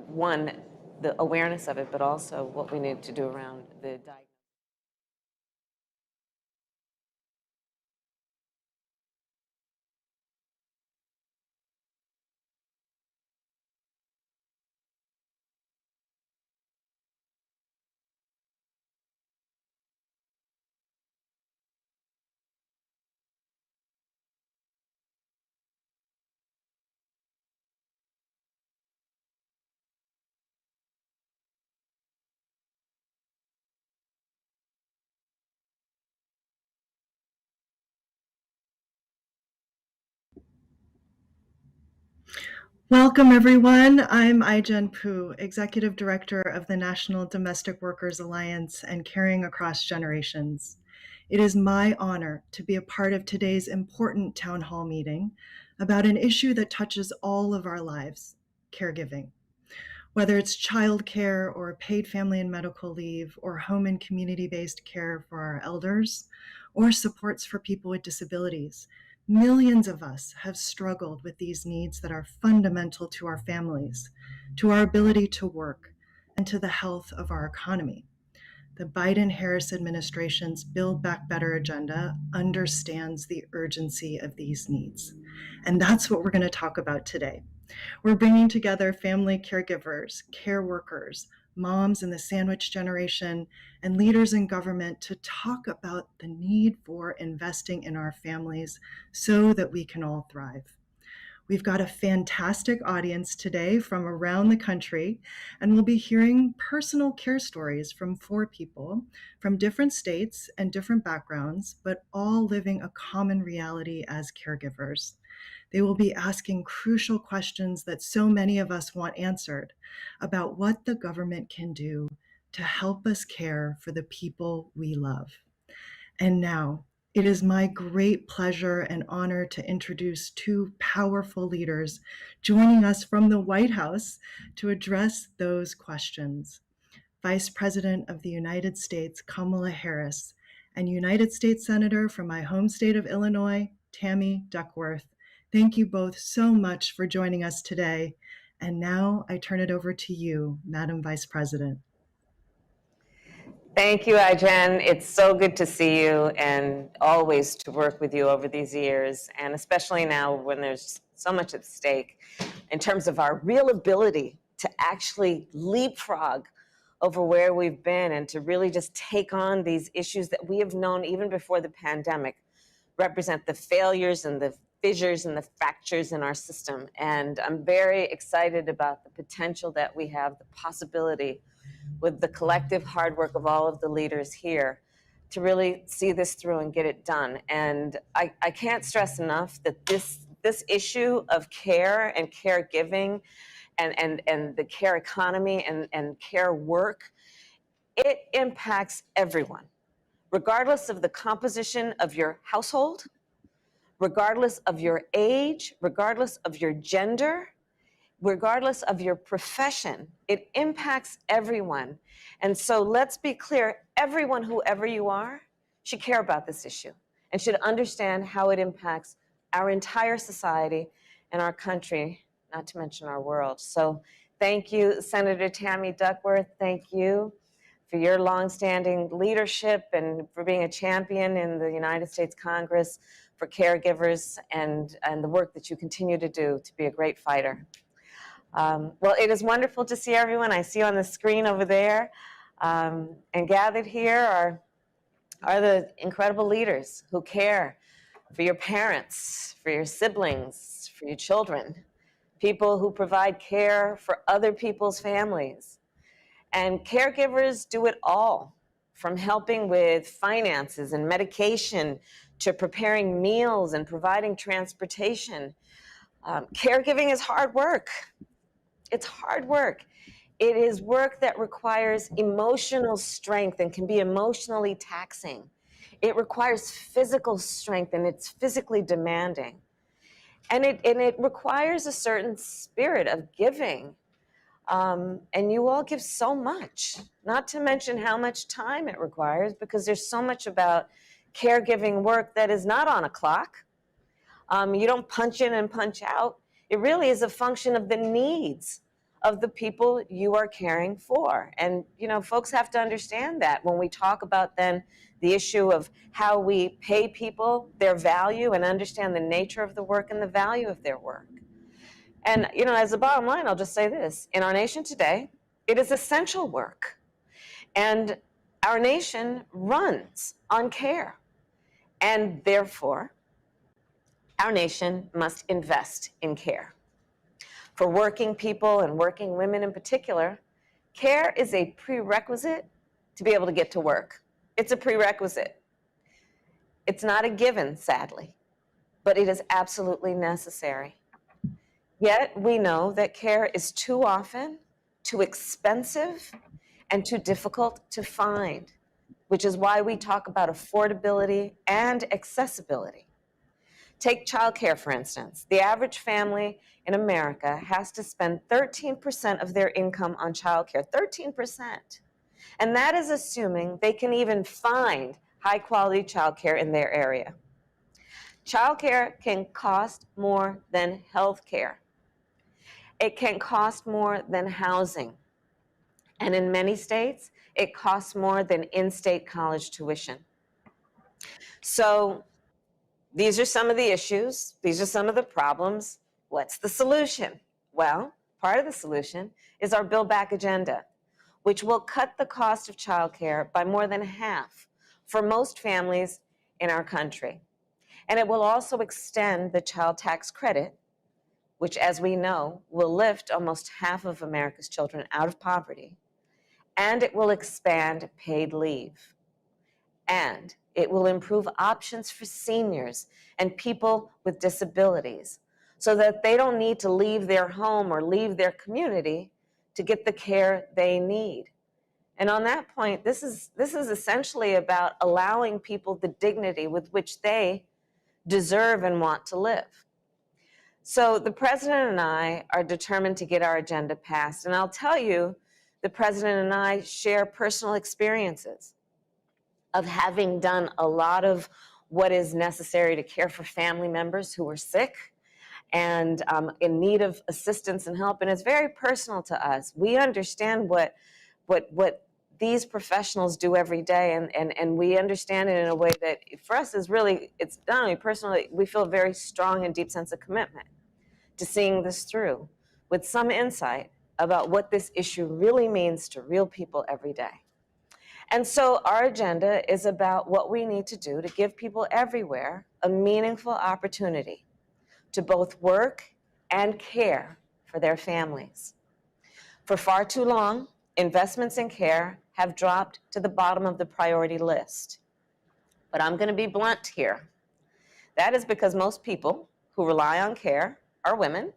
one, the awareness of it, but also what we need to do around the diagnosis. Welcome, everyone. I'm Ai-jen Poo, Executive Director of the National Domestic Workers Alliance and Caring Across Generations. It is my honor to be a part of today's important town hall meeting about an issue that touches all of our lives, caregiving. Whether it's childcare or paid family and medical leave or home and community-based care for our elders or supports for people with disabilities, millions of us have struggled with these needs that are fundamental to our families, to our ability to work, and to the health of our economy. The Biden-Harris administration's Build Back Better agenda understands the urgency of these needs. And that's what we're going to talk about today. We're bringing together family caregivers, care workers, moms in the sandwich generation, and leaders in government to talk about the need for investing in our families so that we can all thrive. We've got a fantastic audience today from around the country, and we'll be hearing personal care stories from 4 people from different states and different backgrounds, but all living a common reality as caregivers. They will be asking crucial questions that so many of us want answered about what the government can do to help us care for the people we love. And now, it is my great pleasure and honor to introduce 2 powerful leaders joining us from the White House to address those questions. Vice President of the United States, Kamala Harris, and United States Senator from my home state of Illinois, Tammy Duckworth. Thank you both so much for joining us today. And now I turn it over to you, Madam Vice President. Thank you, Ai-jen. It's so good to see you and always to work with you over these years, and especially now when there's so much at stake in terms of our real ability to actually leapfrog over where we've been and to really just take on these issues that we have known even before the pandemic represent the failures and the fissures and the fractures in our system. And I'm very excited about the potential that we have, the possibility with the collective hard work of all of the leaders here to really see this through and get it done. And I can't stress enough that this issue of care and caregiving and the care economy and care work, it impacts everyone, regardless of the composition of your household, regardless of your age, regardless of your gender, regardless of your profession. It impacts everyone. And so let's be clear, everyone, whoever you are, should care about this issue and should understand how it impacts our entire society and our country, not to mention our world. So thank you, Senator Tammy Duckworth. Thank you for your longstanding leadership and for being a champion in the United States Congress for caregivers and the work that you continue to do to be a great fighter. Well, it is wonderful to see everyone. I see on the screen over there. And gathered here are the incredible leaders who care for your parents, for your siblings, for your children, people who provide care for other people's families. And caregivers do it all, from helping with finances and medication to preparing meals and providing transportation. Caregiving is hard work. It's hard work. It is work that requires emotional strength and can be emotionally taxing. It requires physical strength and it's physically demanding. And it requires a certain spirit of giving. And you all give so much, not to mention how much time it requires, because there's so much about caregiving work that is not on a clock. You don't punch in and punch out. It really is a function of the needs of the people you are caring for. And, you know, folks have to understand that when we talk about then the issue of how we pay people their value and understand the nature of the work and the value of their work. And, you know, as a bottom line, I'll just say this. In our nation today, it is essential work. And our nation runs on care. And therefore, our nation must invest in care. For working people and working women in particular, care is a prerequisite to be able to get to work. It's a prerequisite. It's not a given, sadly, but it is absolutely necessary. Yet we know that care is too often too expensive and too difficult to find, which is why we talk about affordability and accessibility. Take childcare, for instance. The average family in America has to spend 13% of their income on childcare, 13%. And that is assuming they can even find high-quality childcare in their area. Childcare can cost more than healthcare. It can cost more than housing. And in many states, it costs more than in-state college tuition. So these are some of the issues. These are some of the problems. What's the solution? Well, part of the solution is our Build Back agenda, which will cut the cost of childcare by more than half for most families in our country. And it will also extend the child tax credit, which, as we know, will lift almost half of America's children out of poverty. And it will expand paid leave. And it will improve options for seniors and people with disabilities so that they don't need to leave their home or leave their community to get the care they need. And on that point, this is essentially about allowing people the dignity with which they deserve and want to live. So the president and I are determined to get our agenda passed. And I'll tell you, the president and I share personal experiences of having done a lot of what is necessary to care for family members who are sick and in need of assistance and help. And it's very personal to us. We understand what these professionals do every day, and we understand it in a way that for us is really, it's not only personally, we feel a very strong and deep sense of commitment to seeing this through with some insight about what this issue really means to real people every day. And so our agenda is about what we need to do to give people everywhere a meaningful opportunity to both work and care for their families. For far too long, investments in care have dropped to the bottom of the priority list. But I'm going to be blunt here. That is because most people who rely on care are women,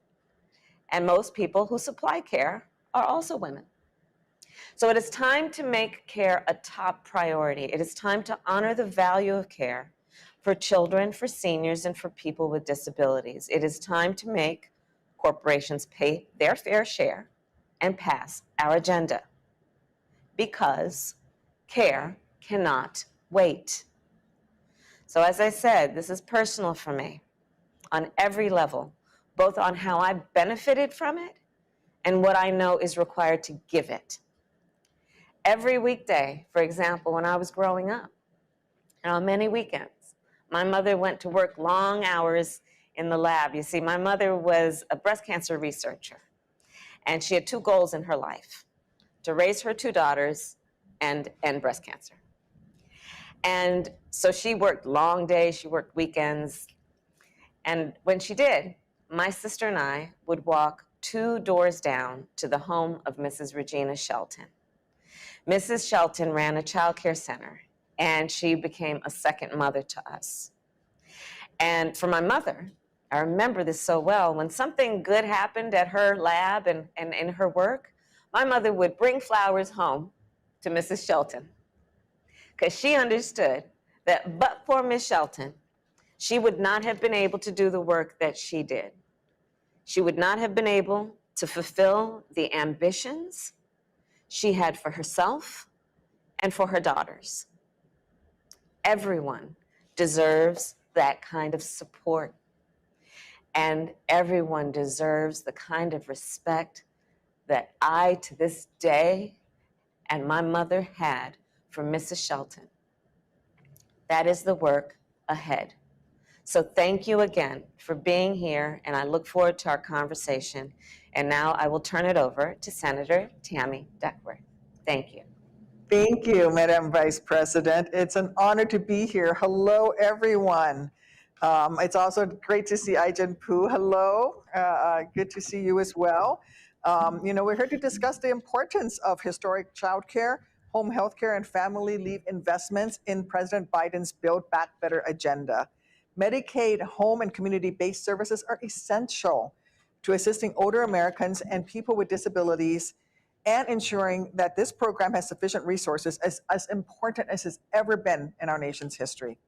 and most people who supply care are also women. So it is time to make care a top priority. It is time to honor the value of care for children, for seniors, and for people with disabilities. It is time to make corporations pay their fair share and pass our agenda, because care cannot wait. So as I said, this is personal for me on every level, both on how I benefited from it and what I know is required to give it. Every weekday, for example, when I was growing up, and on many weekends, my mother went to work long hours in the lab. You see, my mother was a breast cancer researcher, and she had two goals in her life: to raise her two daughters and end breast cancer. And so she worked long days, she worked weekends, and when she did, my sister and I would walk 2 doors down to the home of Mrs. Regina Shelton. Mrs. Shelton ran a child care center, and she became a second mother to us. And for my mother, I remember this so well, when something good happened at her lab and in her work, my mother would bring flowers home to Mrs. Shelton, because she understood that but for Miss Shelton, she would not have been able to do the work that she did. She would not have been able to fulfill the ambitions she had for herself and for her daughters. Everyone deserves that kind of support, and everyone deserves the kind of respect that I, to this day, and my mother had for Mrs. Shelton. That is the work ahead. So thank you again for being here, and I look forward to our conversation. And now I will turn it over to Senator Tammy Duckworth. Thank you. Thank you, Madam Vice President. It's an honor to be here. Hello, everyone. It's also great to see Aijen Poo. Hello, good to see you as well. We're here to discuss the importance of historic childcare, home health care, and family leave investments in President Biden's Build Back Better agenda. Medicaid, home, and community-based services are essential to assisting older Americans and people with disabilities, and ensuring that this program has sufficient resources is as important as it's ever been in our nation's history.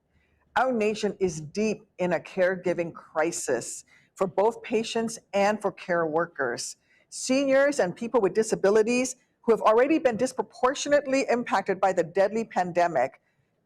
Our nation is deep in a caregiving crisis for both patients and for care workers. Seniors and people with disabilities who have already been disproportionately impacted by the deadly pandemic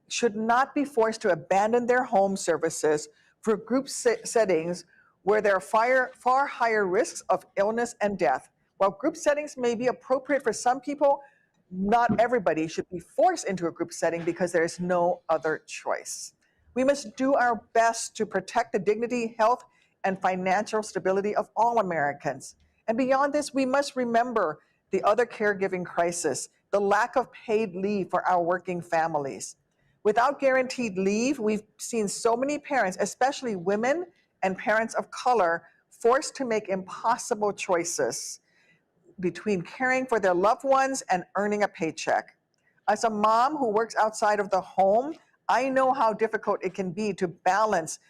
should not be forced to abandon their home services for group settings where there are far higher risks of illness and death. While group settings may be appropriate for some people, not everybody should be forced into a group setting because there is no other choice. We must do our best to protect the dignity, health, and financial stability of all Americans. And beyond this, we must remember the other caregiving crisis, the lack of paid leave for our working families. Without guaranteed leave, we've seen so many parents, especially women and parents of color, forced to make impossible choices between caring for their loved ones and earning a paycheck. As a mom who works outside of the home, I know how difficult it can be to balance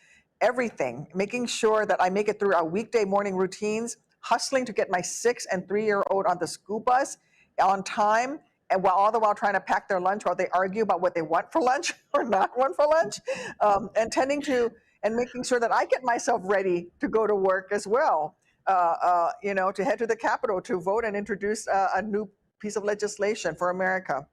everything, making sure that I make it through our weekday morning routines, hustling to get my 6- and 3-year-old on the school bus on time, and all the while trying to pack their lunch while they argue about what they want for lunch or not want for lunch, and tending to and making sure that I get myself ready to go to work as well, to head to the Capitol to vote and introduce a new piece of legislation for America.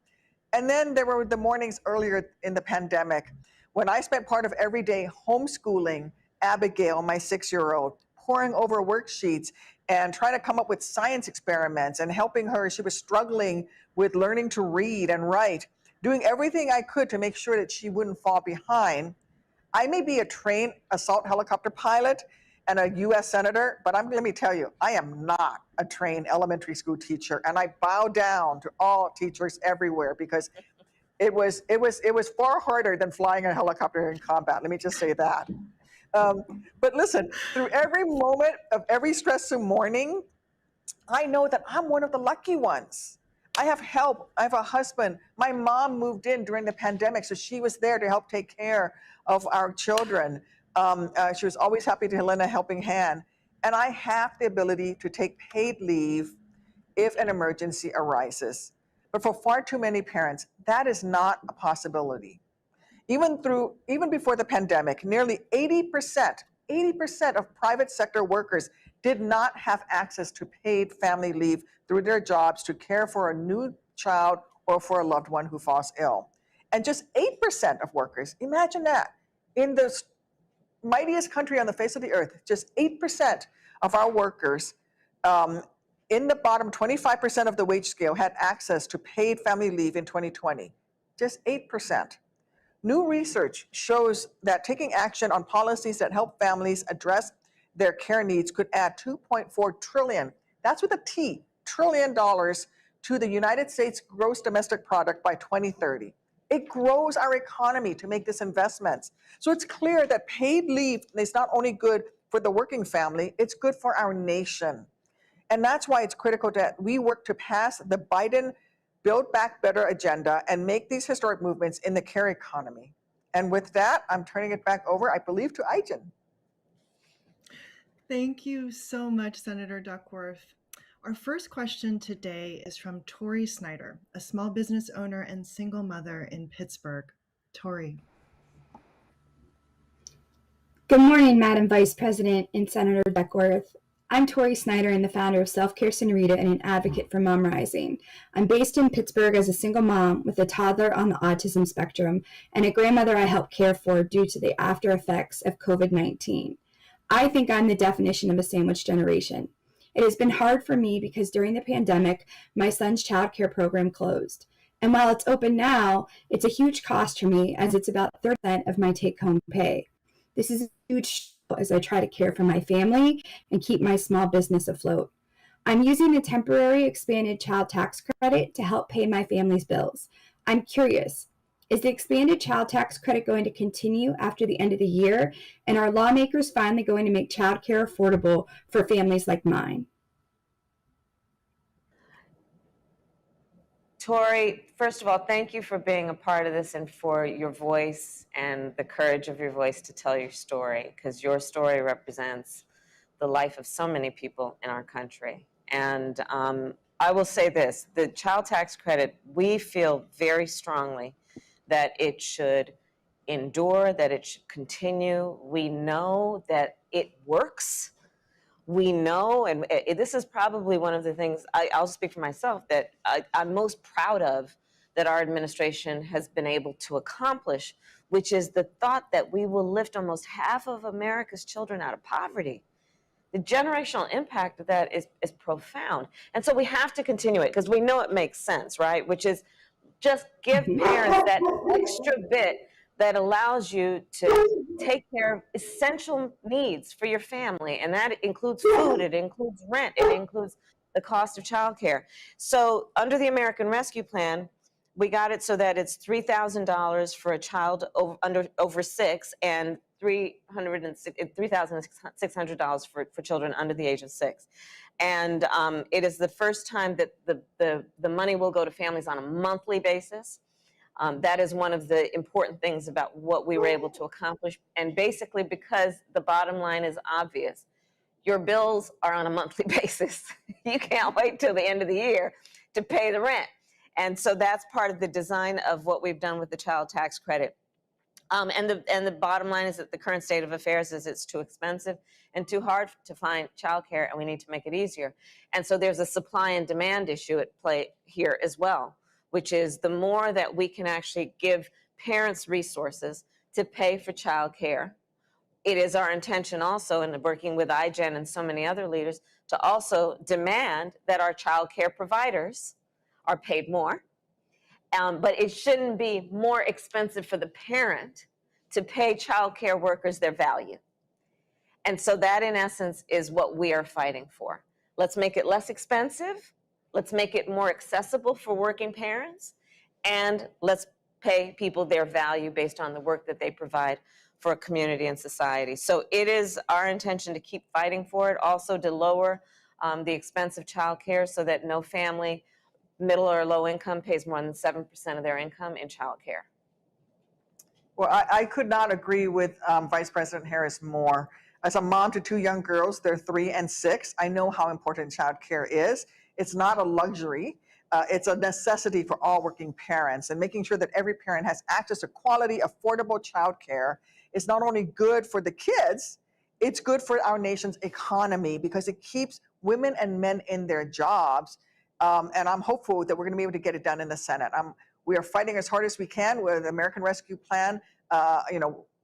And then there were the mornings earlier in the pandemic when I spent part of every day homeschooling Abigail, my 6-year-old, poring over worksheets and trying to come up with science experiments and helping her. She was struggling with learning to read and write, doing everything I could to make sure that she wouldn't fall behind. I may be a trained assault helicopter pilot and a U.S. Senator, but let me tell you, I am not a trained elementary school teacher, and I bow down to all teachers everywhere because it was far harder than flying a helicopter in combat. Let me just say that. But listen, through every moment of every stressful morning, I know that I'm one of the lucky ones. I have help. I have a husband. My mom moved in during the pandemic, so she was there to help take care of our children. She was always happy to lend a helping hand. And I have the ability to take paid leave if an emergency arises. But for far too many parents, that is not a possibility. Even before the pandemic, nearly 80% of private sector workers did not have access to paid family leave through their jobs to care for a new child or for a loved one who falls ill. And just 8% of workers, imagine that, in the mightiest country on the face of the earth, just 8% of our workers in the bottom 25% of the wage scale had access to paid family leave in 2020. Just 8%. New research shows that taking action on policies that help families address their care needs could add $2.4 trillion, that's with a T, trillion dollars to the United States gross domestic product by 2030. It grows our economy to make this investments. So it's clear that paid leave is not only good for the working family, it's good for our nation. And that's why it's critical that we work to pass the Biden Build Back Better agenda and make these historic movements in the care economy. And with that, I'm turning it back over, I believe, to Aijen. Thank you so much, Senator Duckworth. Our first question today is from Tori Snyder, a small business owner and single mother in Pittsburgh. Tori. Good morning, Madam Vice President and Senator Duckworth. I'm Tori Snyder and the founder of Self-Care Senorita and an advocate for Mom Rising. I'm based in Pittsburgh as a single mom with a toddler on the autism spectrum and a grandmother I help care for due to the after effects of COVID-19. I think I'm the definition of a sandwich generation. It has been hard for me because during the pandemic, my son's childcare program closed. And while it's open now, it's a huge cost for me as it's about 30% of my take-home pay. This is a huge struggle as I try to care for my family and keep my small business afloat. I'm using a temporary expanded child tax credit to help pay my family's bills. I'm curious, is the expanded child tax credit going to continue after the end of the year? And are lawmakers finally going to make childcare affordable for families like mine? Tori, first of all, thank you for being a part of this and for your voice and the courage of your voice to tell your story, because your story represents the life of so many people in our country. And I will say this, the child tax credit, we feel very strongly that it should endure, that it should continue. We know that it works. We know, and this is probably one of the things, I'll speak for myself, that I'm most proud of that our administration has been able to accomplish, which is the thought that we will lift almost half of America's children out of poverty. The generational impact of that is profound. And so we have to continue it because we know it makes sense, right? Which is just give parents that extra bit that allows you to take care of essential needs for your family. And that includes food, it includes rent, it includes the cost of childcare. So under the American Rescue Plan, we got it so that it's $3,000 for a child over 6 and $3,600 for children under the age of 6. And it is the first time that the money will go to families on a monthly basis. That is one of the important things about what we were able to accomplish. And basically, because the bottom line is obvious, your bills are on a monthly basis. You can't wait till the end of the year to pay the rent. And so that's part of the design of what we've done with the child tax credit. And the bottom line is that the current state of affairs is it's too expensive and too hard to find childcare, and we need to make it easier. And so there's a supply and demand issue at play here as well, which is the more that we can actually give parents resources to pay for childcare. It is our intention also, in working with iGen and so many other leaders, to also demand that our childcare providers are paid more. But it shouldn't be more expensive for the parent to pay childcare workers their value. And so that, in essence, is what we are fighting for. Let's make it less expensive. Let's make it more accessible for working parents. And let's pay people their value based on the work that they provide for a community and society. So it is our intention to keep fighting for it, also to lower the expense of childcare so that no family, middle or low income, pays more than 7% of their income in childcare. Well, I could not agree with Vice President Harris more. As a mom to 2 young girls, they're 3 and 6, I know how important childcare is. It's not a luxury. It's a necessity for all working parents, and making sure that every parent has access to quality, affordable childcare is not only good for the kids, it's good for our nation's economy because it keeps women and men in their jobs. And I'm hopeful that we're going to be able to get it done in the Senate. We are fighting as hard as we can with the American Rescue Plan,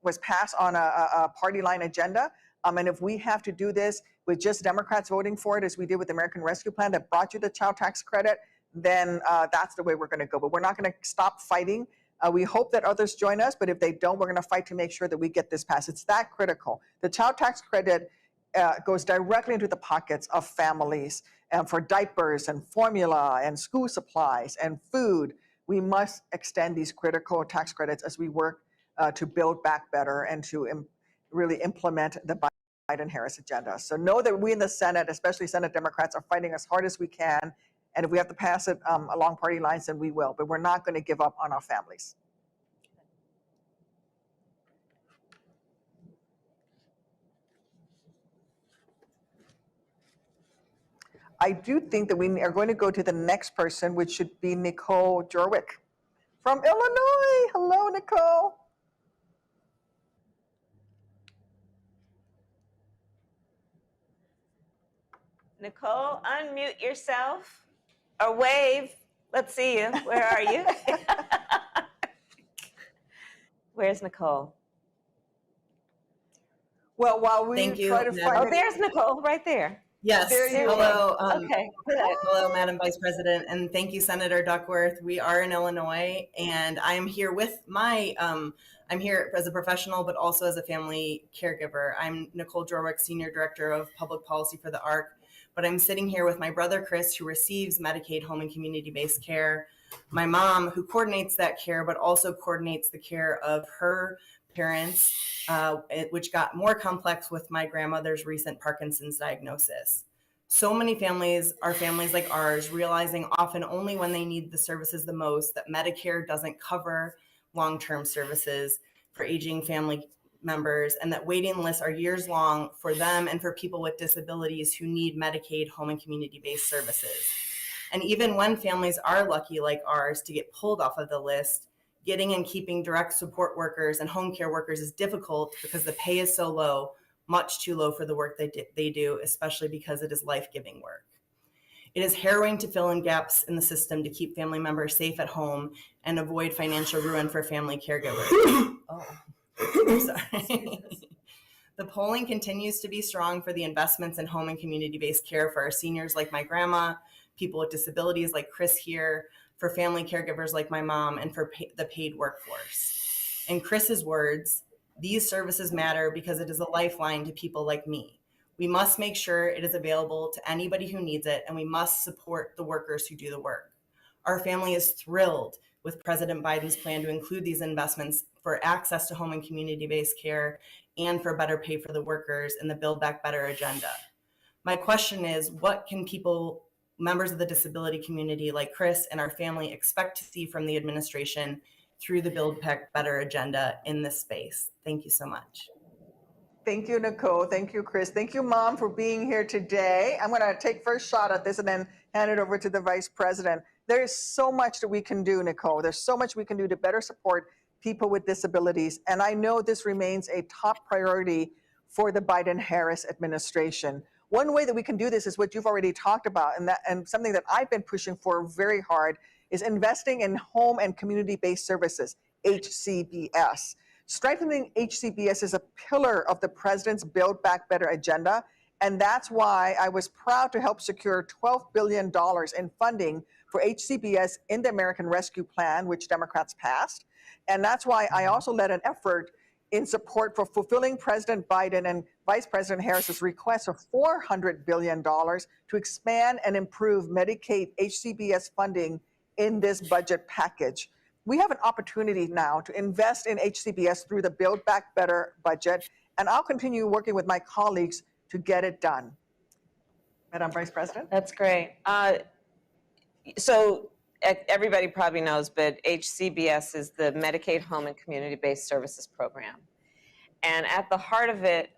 was passed on a party line agenda. And if we have to do this with just Democrats voting for it, as we did with the American Rescue Plan that brought you the child tax credit, then that's the way we're going to go. But we're not going to stop fighting. We hope that others join us, but if they don't, we're going to fight to make sure that we get this passed. It's that critical. The child tax credit goes directly into the pockets of families for diapers and formula and school supplies and food. We must extend these critical tax credits as we work to build back better and to really implement the Biden-Harris agenda. So know that we in the Senate, especially Senate Democrats, are fighting as hard as we can. And if we have to pass it along party lines, then we will. But we're not going to give up on our families. I do think that we are going to go to the next person, which should be Nicole Jorwick from Illinois. Hello, Nicole. Nicole, unmute yourself or wave. Let's see you. Where are you? Where's Nicole? Well, while we Thank you, try to Madam- find Oh, there's Nicole right there. Yes. There you Hello. Okay, good. Hello, Madam Vice President, and thank you, Senator Duckworth. We are in Illinois, and I'm here with my. I'm here as a professional, but also as a family caregiver. I'm Nicole Jorwick, Senior Director of Public Policy for the ARC, but I'm sitting here with my brother Chris, who receives Medicaid home and community-based care. My mom, who coordinates that care, but also coordinates the care of her parents, which got more complex with my grandmother's recent Parkinson's diagnosis. So many families are families like ours, realizing often only when they need the services the most that Medicare doesn't cover long-term services for aging family members, and that waiting lists are years long for them and for people with disabilities who need Medicaid home and community-based services. And even when families are lucky like ours to get pulled off of the list, getting and keeping direct support workers and home care workers is difficult because the pay is so low, much too low for the work they do, especially because it is life-giving work. It is harrowing to fill in gaps in the system to keep family members safe at home and avoid financial ruin for family caregivers. Oh, I'm sorry. The polling continues to be strong for the investments in home and community-based care for our seniors like my grandma, people with disabilities like Chris here, for family caregivers like my mom, and for the paid workforce. In Chris's words, these services matter because it is a lifeline to people like me. We must make sure it is available to anybody who needs it, and we must support the workers who do the work. Our family is thrilled with President Biden's plan to include these investments for access to home and community-based care and for better pay for the workers in the Build Back Better agenda. My question is, what can people, members of the disability community like Chris and our family, expect to see from the administration through the Build Back Better agenda in this space? Thank you so much. Thank you, Nicole. Thank you, Chris. Thank you, Mom, for being here today. I'm going to take first shot at this and then hand it over to the Vice President. There is so much that we can do, Nicole. There's so much we can do to better support people with disabilities. And I know this remains a top priority for the Biden-Harris administration. One way that we can do this is what you've already talked about, and something that I've been pushing for very hard is investing in home and community-based services, HCBS. Strengthening HCBS is a pillar of the president's Build Back Better agenda, and that's why I was proud to help secure $12 billion in funding for HCBS in the American Rescue Plan, which Democrats passed. And that's why I also led an effort in support for fulfilling President Biden and Vice President Harris's request of $400 billion to expand and improve Medicaid HCBS funding in this budget package. We have an opportunity now to invest in HCBS through the Build Back Better budget, and I'll continue working with my colleagues to get it done. Madam Vice President? That's great. So everybody probably knows, but HCBS is the Medicaid Home and Community-Based Services Program. And at the heart of it,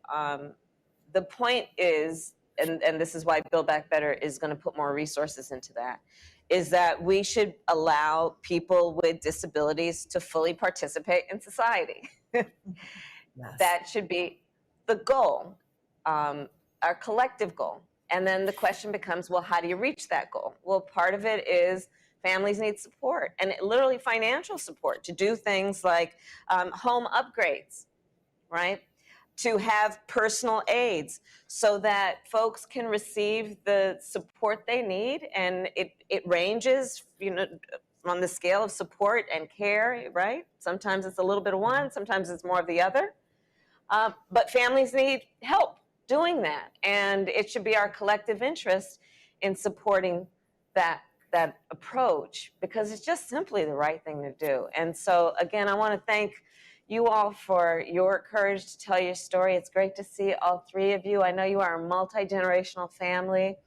the point is, and this is why Build Back Better is going to put more resources into that, is that we should allow people with disabilities to fully participate in society. Yes. That should be the goal, our collective goal. And then the question becomes, well, how do you reach that goal? Well, part of it is families need support, and literally financial support to do things like home upgrades, right? To have personal aides so that folks can receive the support they need. And it ranges, on the scale of support and care, right? Sometimes it's a little bit of one, sometimes it's more of the other. But families need help doing that. And it should be our collective interest in supporting that approach, because it's just simply the right thing to do. And so again, I want to thank you all for your courage to tell your story. It's great to see all three of you. I know you are a multi-generational family,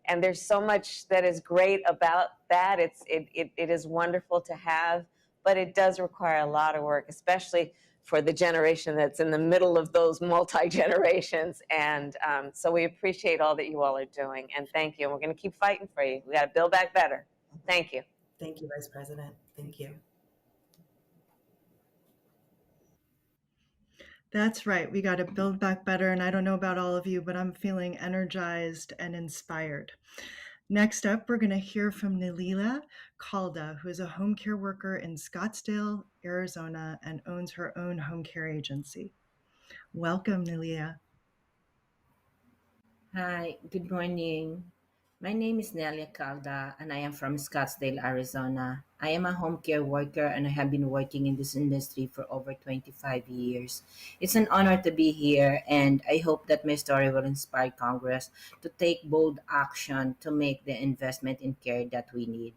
and there's so much that is great about that. It is wonderful to have, but it does require a lot of work, especially for the generation that's in the middle of those multi-generations. And so we appreciate all that you all are doing, and thank you. And we're going to keep fighting for you. We got to build back better. Thank you. Thank you, Vice President. Thank you. That's right. We got to build back better. And I don't know about all of you, but I'm feeling energized and inspired. Next up, we're going to hear from Nilila Calda, who is a home care worker in Scottsdale, Arizona, and owns her own home care agency. Welcome, Nilila. Hi, good morning. My name is Nelia Calda and I am from Scottsdale, Arizona. I am a home care worker and I have been working in this industry for over 25 years. It's an honor to be here and I hope that my story will inspire Congress to take bold action to make the investment in care that we need.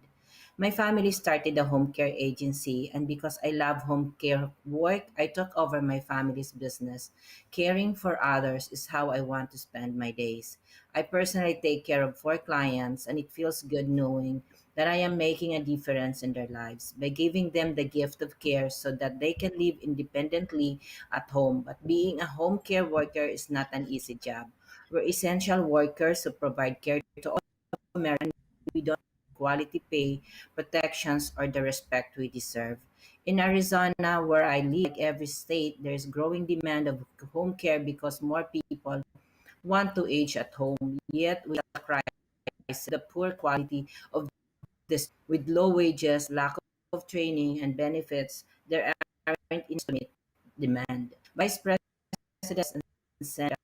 My family started a home care agency, and because I love home care work, I took over my family's business. Caring for others is how I want to spend my days. I personally take care of 4 clients, and it feels good knowing that I am making a difference in their lives by giving them the gift of care so that they can live independently at home. But being a home care worker is not an easy job. We're essential workers who provide care to all Americans. We don't have quality pay, protections, or the respect we deserve. In Arizona, where I live, like every state, there's growing demand of home care because more people want to age at home. Yet we have a crisis, the poor quality of this with low wages, lack of training and benefits. There aren't enough to meet demand. Vice President and Senator,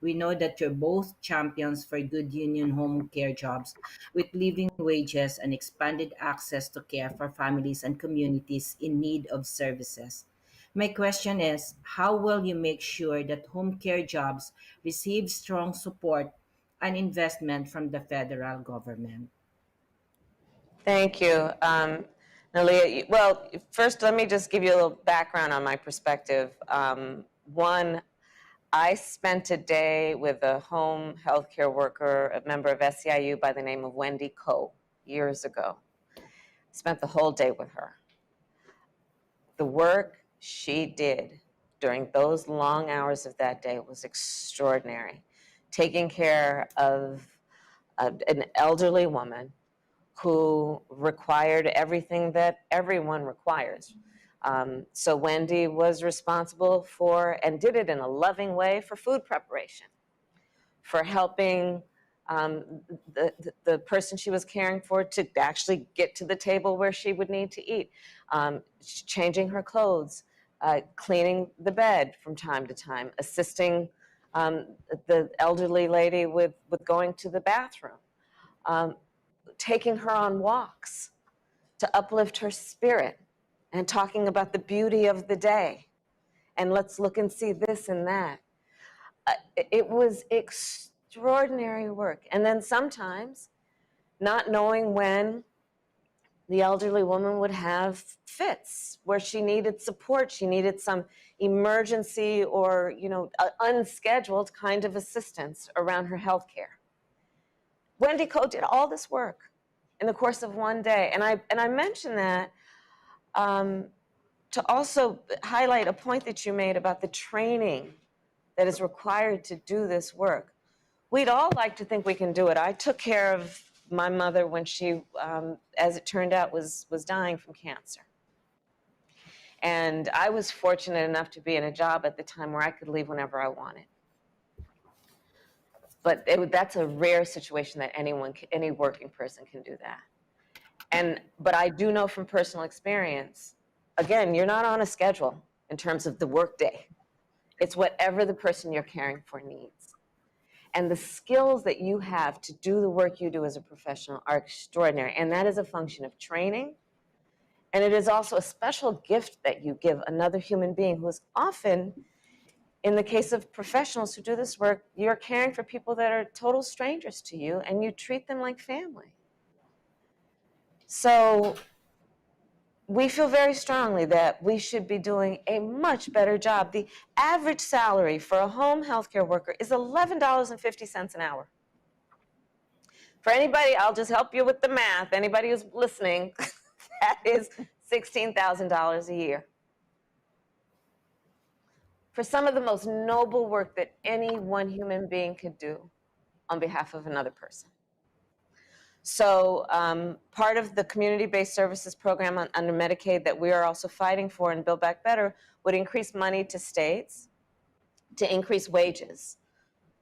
we know that you're both champions for good union home care jobs with living wages and expanded access to care for families and communities in need of services. My question is, how will you make sure that home care jobs receive strong support and investment from the federal government? Thank you. Nalia, well, first, let me just give you a little background on my perspective. One, I spent a day with a home healthcare worker, a member of SEIU by the name of Wendy Coe, years ago. Spent the whole day with her. The work she did during those long hours of that day was extraordinary. Taking care of an elderly woman who required everything that everyone requires. So Wendy was responsible for, and did it in a loving way, for food preparation, for helping the person she was caring for to actually get to the table where she would need to eat, changing her clothes, cleaning the bed from time to time, assisting the elderly lady with going to the bathroom, taking her on walks to uplift her spirit and talking about the beauty of the day. And let's look and see this and that. It was extraordinary work. And then sometimes not knowing when the elderly woman would have fits where she needed support, she needed some emergency or, unscheduled kind of assistance around her health care. Wendy Coe did all this work in the course of one day. And I mention that to also highlight a point that you made about the training that is required to do this work. We'd all like to think we can do it. I took care of my mother when she, as it turned out, was dying from cancer. And I was fortunate enough to be in a job at the time where I could leave whenever I wanted. But that's a rare situation that any working person can do that. But I do know from personal experience, again, you're not on a schedule in terms of the workday. It's whatever the person you're caring for needs. And the skills that you have to do the work you do as a professional are extraordinary. And that is a function of training. And it is also a special gift that you give another human being who is often, in the case of professionals who do this work, you're caring for people that are total strangers to you and you treat them like family. So we feel very strongly that we should be doing a much better job. The average salary for a home healthcare worker is $11.50 an hour. For anybody, I'll just help you with the math. Anybody who's listening, that is $16,000 a year. For some of the most noble work that any one human being could do on behalf of another person. So part of the community-based services program under Medicaid that we are also fighting for in Build Back Better would increase money to states to increase wages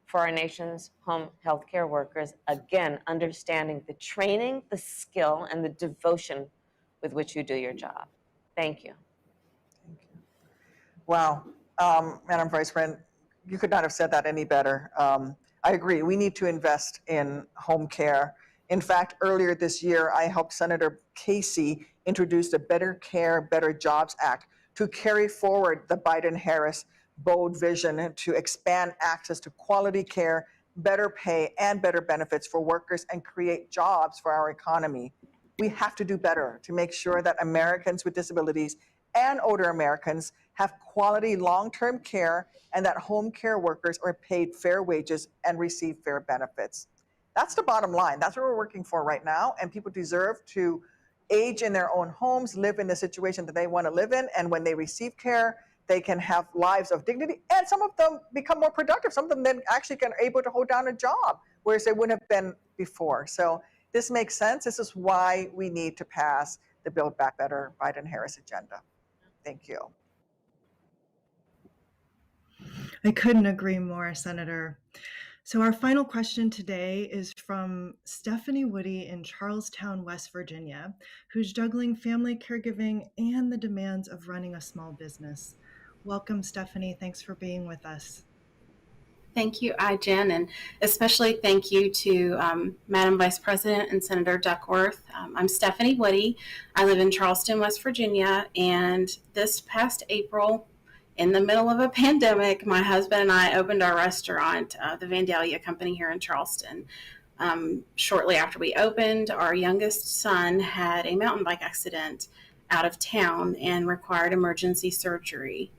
for our nation's home health care workers, again, understanding the training, the skill, and the devotion with which you do your job. Thank you. Thank you. Wow, Madam Vice President, you could not have said that any better. I agree. We need to invest in home care. In fact, earlier this year, I helped Senator Casey introduce the Better Care, Better Jobs Act to carry forward the Biden-Harris bold vision to expand access to quality care, better pay, and better benefits for workers and create jobs for our economy. We have to do better to make sure that Americans with disabilities and older Americans have quality long-term care and that home care workers are paid fair wages and receive fair benefits. That's the bottom line. That's what we're working for right now. And people deserve to age in their own homes, live in the situation that they want to live in. And when they receive care, they can have lives of dignity. And some of them become more productive. Some of them then actually are able to hold down a job, whereas they wouldn't have been before. So this makes sense. This is why we need to pass the Build Back Better Biden-Harris agenda. Thank you. I couldn't agree more, Senator. So our final question today is from Stephanie Woody in Charlestown, West Virginia, who's juggling family caregiving and the demands of running a small business. Welcome, Stephanie. Thanks for being with us. Thank you, Jen, and especially thank you to Madam Vice President and Senator Duckworth. I'm Stephanie Woody. I live in Charleston, West Virginia, and this past April, in the middle of a pandemic, my husband and I opened our restaurant, the Vandalia Company here in Charleston. Shortly after we opened, our youngest son had a mountain bike accident out of town and required emergency surgery.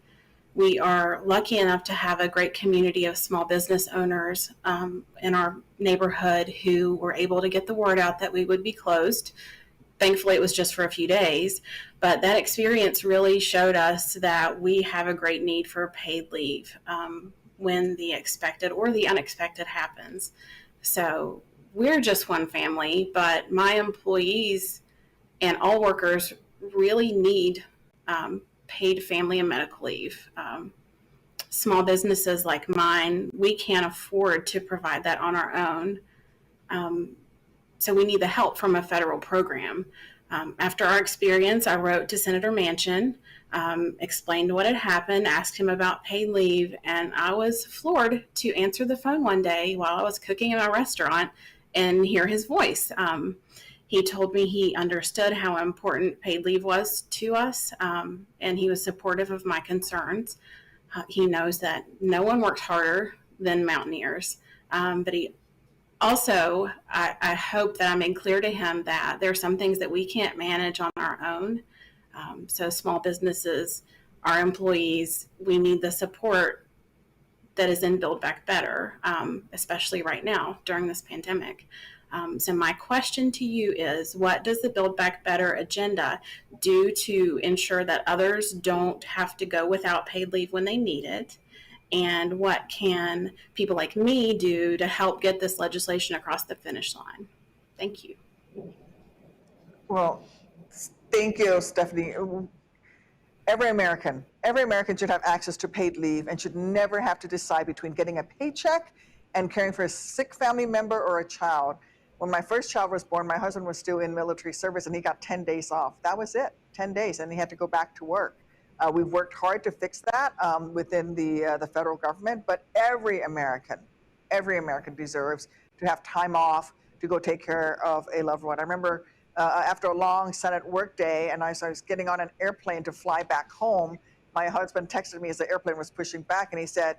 We are lucky enough to have a great community of small business owners in our neighborhood who were able to get the word out that we would be closed. Thankfully, it was just for a few days, but that experience really showed us that we have a great need for paid leave when the expected or the unexpected happens. So we're just one family, but my employees and all workers really need paid family and medical leave. Small businesses like mine, we can't afford to provide that on our own. So we need the help from a federal program. After our experience, I wrote to Senator Manchin, explained what had happened, asked him about paid leave, and I was floored to answer the phone one day while I was cooking in my restaurant and hear his voice. He told me he understood how important paid leave was to us, and he was supportive of my concerns. He knows that no one works harder than mountaineers, but he also, I hope that I made clear to him that there are some things that we can't manage on our own. So small businesses, our employees, we need the support that is in Build Back Better, especially right now during this pandemic. So my question to you is, what does the Build Back Better agenda do to ensure that others don't have to go without paid leave when they need it? And what can people like me do to help get this legislation across the finish line? Thank you. Well, thank you, Stephanie. Every American should have access to paid leave and should never have to decide between getting a paycheck and caring for a sick family member or a child. When my first child was born, my husband was still in military service and he got 10 days off. That was it, 10 days, and he had to go back to work. We've worked hard to fix that within the federal government, but every American deserves to have time off to go take care of a loved one. I remember after a long Senate work day, and I was getting on an airplane to fly back home, my husband texted me as the airplane was pushing back, and he said,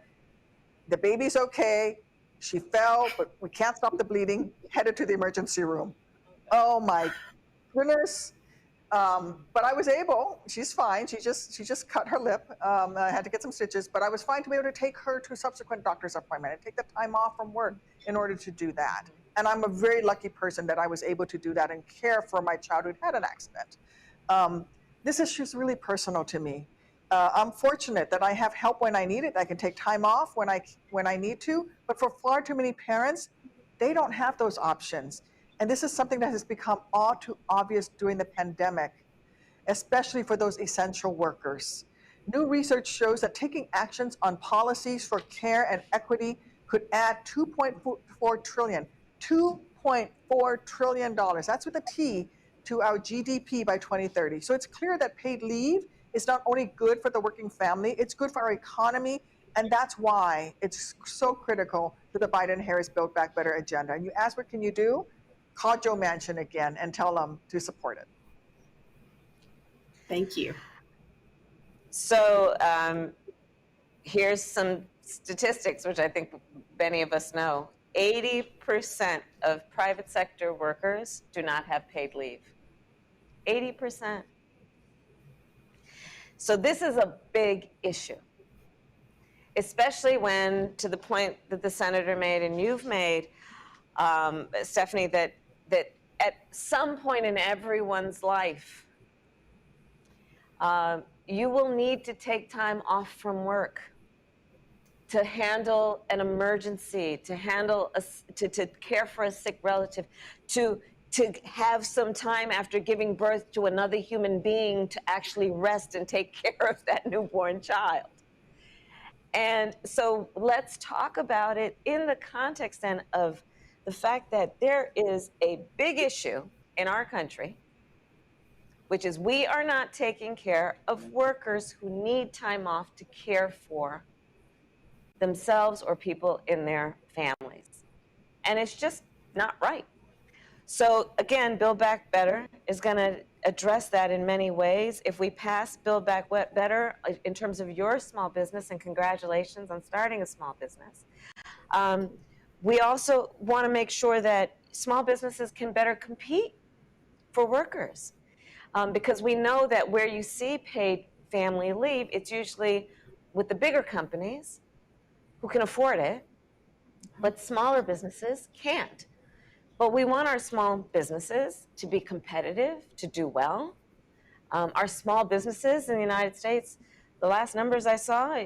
"The baby's okay. She fell, but we can't stop the bleeding. Headed to the emergency room." Oh my goodness. But I was able, she's fine. She just cut her lip. I had to get some stitches, but I was fine to be able to take her to a subsequent doctor's appointment and take the time off from work in order to do that. And I'm a very lucky person that I was able to do that and care for my child who had an accident. This issue is really personal to me. I'm fortunate that I have help when I need it. I can take time off when I need to, but for far too many parents, they don't have those options. And this is something that has become all too obvious during the pandemic, especially for those essential workers. New research shows that taking actions on policies for care and equity could add $2.4 trillion. $2.4 trillion, that's with a T, to our GDP by 2030. So it's clear that paid leave is not only good for the working family, it's good for our economy, And that's why it's so critical to the Biden-Harris Build Back Better agenda. And you ask, what can you do? Call Joe Manchin again and tell them to support it. Thank you. So here's some statistics, which I think many of us know. 80% of private sector workers do not have paid leave. 80%. So this is a big issue, especially when, to the point that the senator made and you've made, Stephanie, that at some point in everyone's life, you will need to take time off from work to handle an emergency, to handle to care for a sick relative, to have some time after giving birth to another human being to actually rest and take care of that newborn child. And so let's talk about it in the context then of the fact that there is a big issue in our country, which is we are not taking care of workers who need time off to care for themselves or people in their families. And it's just not right. So again, Build Back Better is going to address that in many ways. If we pass Build Back Better in terms of your small business, and congratulations on starting a small business, we also want to make sure that small businesses can better compete for workers. Because we know that where you see paid family leave, it's usually with the bigger companies who can afford it, but smaller businesses can't. But we want our small businesses to be competitive, to do well. Our small businesses in the United States, the last numbers I saw,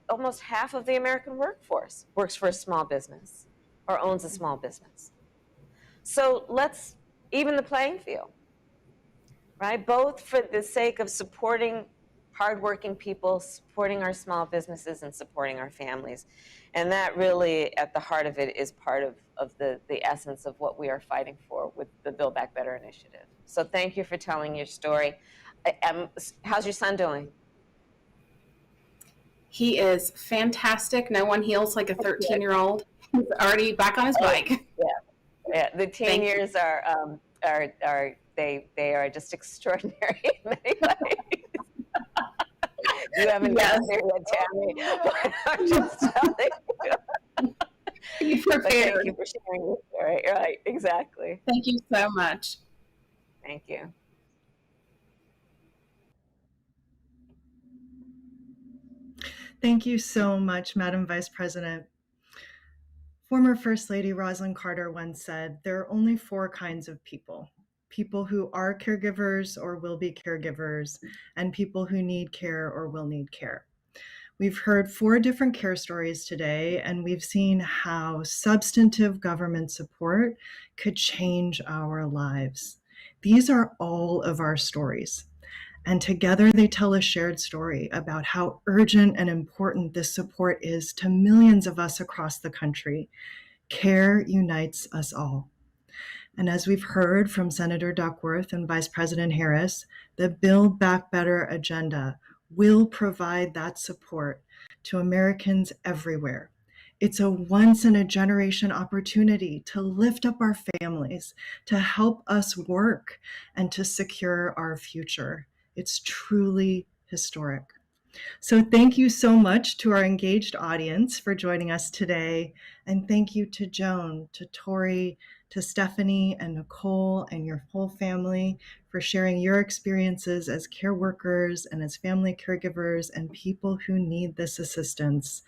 almost half of the American workforce works for a small business or owns a small business. So let's even the playing field, right? Both for the sake of supporting hardworking people, supporting our small businesses, and supporting our families. And that really, at the heart of it, is part of the essence of what we are fighting for with the Build Back Better initiative. So thank you for telling your story. How's your son doing? He is fantastic. No one heals like a 13-year-old. He's already back on his bike. Yeah. The teen years are just extraordinary in many ways. You haven't gotten there yet, Tammy, but I'm just telling you. Be prepared. Thank you for sharing your story. Right, exactly. Thank you so much. Thank you. Thank you so much, Madam Vice President. Former First Lady Rosalind Carter once said, there are only 4 kinds of people: people who are caregivers or will be caregivers, and people who need care or will need care. We've heard 4 different care stories today, and we've seen how substantive government support could change our lives. These are all of our stories, and together they tell a shared story about how urgent and important this support is to millions of us across the country. Care unites us all. And as we've heard from Senator Duckworth and Vice President Harris, the Build Back Better agenda will provide that support to Americans everywhere. It's a once-in-a-generation opportunity to lift up our families, to help us work, and to secure our future. It's truly historic. So thank you so much to our engaged audience for joining us today. And thank you to Joan, to Tori, to Stephanie and Nicole and your whole family for sharing your experiences as care workers and as family caregivers and people who need this assistance.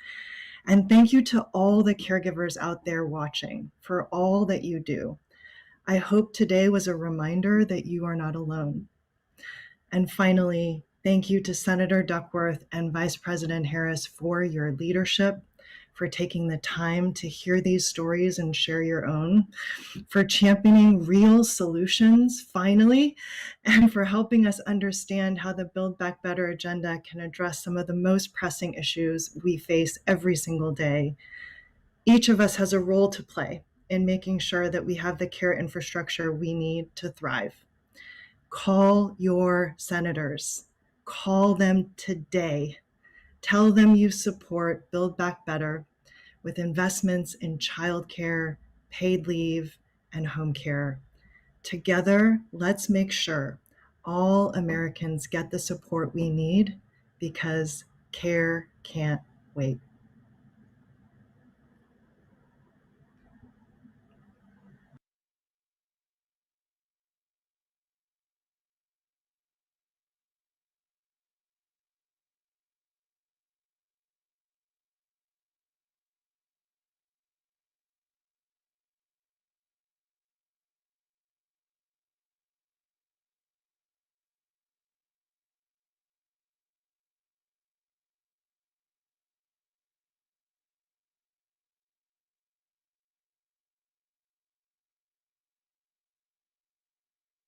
And thank you to all the caregivers out there watching for all that you do. I hope today was a reminder that you are not alone. And finally, thank you to Senator Duckworth and Vice President Harris for your leadership, for taking the time to hear these stories and share your own, for championing real solutions, finally, and for helping us understand how the Build Back Better agenda can address some of the most pressing issues we face every single day. Each of us has a role to play in making sure that we have the care infrastructure we need to thrive. Call your senators. Call them today. Tell them you support Build Back Better with investments in childcare, paid leave, and home care. Together, let's make sure all Americans get the support we need, because care can't wait.